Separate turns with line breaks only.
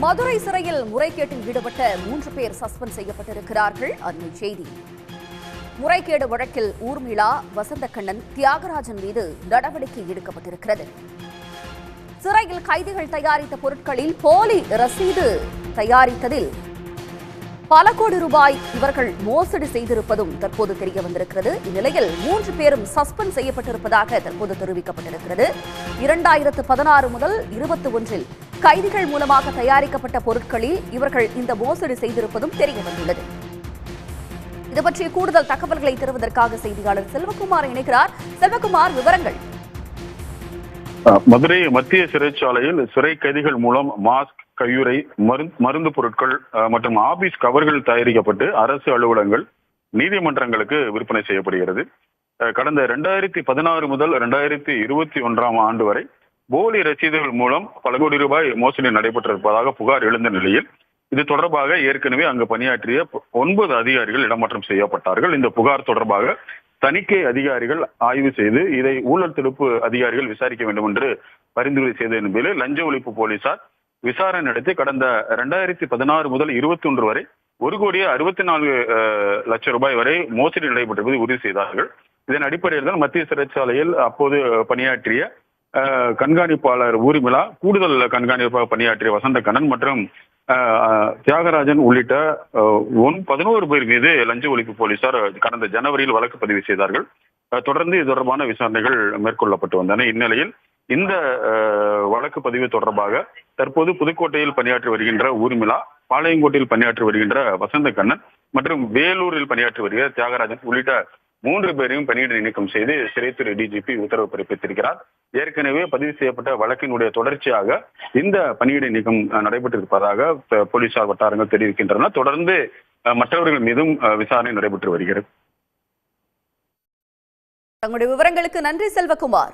மதுரை சிறையில் முறைகேட்டில் ஈடுபட்ட 3 பேர் சஸ்பெண்ட் செய்யப்பட்டிருக்கிறார்கள். அண்மை செய்தி. முறைகேடு வழக்கில் ஊர்மிளா, வசந்தகண்ணன், தியாகராஜன் மீது நடவடிக்கை எடுக்கப்பட்டிருக்கிறது. சிறையில் கைதிகள் தயாரித்த பொருட்களில் போலி ரசீது தயாரித்ததில் பல கோடி ரூபாய் இவர்கள் மோசடி செய்திருப்பதும் தற்போது தெரிய வந்திருக்கிறது. இந்நிலையில் 3 பேரும் சஸ்பெண்ட் செய்யப்பட்டிருப்பதாக தற்போது தெரிவிக்கப்பட்டிருக்கிறது. 2016 முதல் 21 கைதிகள் மூலமாக தயாரிக்கப்பட்ட பொருட்களில் இவர்கள் இந்த மோசடி செய்திருப்பதும் தெரிய வந்துள்ளது. இது பற்றிய கூடுதல் தகவல்களை தருவதற்காக செய்தியாளர் செல்வகுமார் இணைக்கிறார். செல்வகுமார், விவரங்கள்.
மதுரை மத்திய சிறைச்சாலையில் சிறை கைதிகள் மூலம் மாஸ்க், கையுறை, மருந்து பொருட்கள் மற்றும் ஆபீஸ் கவர்கள் தயாரிக்கப்பட்டு அரசு அலுவலகங்கள், நீதிமன்றங்களுக்கு விற்பனை செய்யப்படுகிறது. கடந்த 2016 முதல் 2021 ஆண்டு வரை போலி ரசீதுகள் மூலம் பல கோடி ரூபாய் மோசடி நடைபெற்றிருப்பதாக புகார் எழுந்த நிலையில் இது தொடர்பாக ஏற்கனவே அங்கு பணியாற்றிய 9 அதிகாரிகள் இடமாற்றம் செய்யப்பட்டார்கள். இந்த புகார் தொடர்பாக தணிக்கை அதிகாரிகள் ஆய்வு செய்து இதை ஊழல் தடுப்பு அதிகாரிகள் விசாரிக்க வேண்டும் என்று பரிந்துரை செய்ததன் பேரில் லஞ்ச ஒழிப்பு போலீசார் விசாரணை நடத்தி கடந்த 2016 முதல் 21 வரை 1,64 லட்சம் ரூபாய் வரை மோசடி நடைபெற்றிருப்பதை உறுதி செய்தார்கள். இதன் அடிப்படையில் தான் மத்திய சிறைச்சாலையில் அப்போது பணியாற்றிய கண்காணிப்பாளர் ஊர்மிளா, கூடுதல் கண்காணிப்பாளர் பணியாற்றிய வசந்தகண்ணன் மற்றும் தியாகராஜன் உள்ளிட்ட 11 பேர் மீது லஞ்ச ஒழிப்பு போலீசார் கடந்த ஜனவரியில் வழக்கு பதிவு செய்தார்கள். தொடர்ந்து இது தொடர்பான விசாரணைகள் மேற்கொள்ளப்பட்டு வந்தன. இந்நிலையில் இந்த வழக்கு பதிவு தொடர்பாக தற்போது புதுக்கோட்டையில் பணியாற்றி வருகின்ற ஊர்மிளா, பாளையங்கோட்டையில் பணியாற்றி வருகின்ற வசந்தகண்ணன் மற்றும் வேலூரில் பணியாற்றி வருகிற தியாகராஜன் உள்ளிட்ட 3 பேரையும் பணியிட நீக்கம் செய்து சிறைத்துறை டிஜிபி உத்தரவு பிறப்பித்திருக்கிறார். ஏற்கனவே பதிவு செய்யப்பட்ட வழக்கினுடைய தொடர்ச்சியாக இந்த பணியிட நீக்கம் நடைபெற்றிருப்பதாக போலீசார் வட்டாரங்கள் தெரிவிக்கின்றன. தொடர்ந்து மற்றவர்கள் மீதும் விசாரணை நடைபெற்று வருகிறது.
தங்களுடைய விவரங்களுக்கு நன்றி செல்வகுமார்.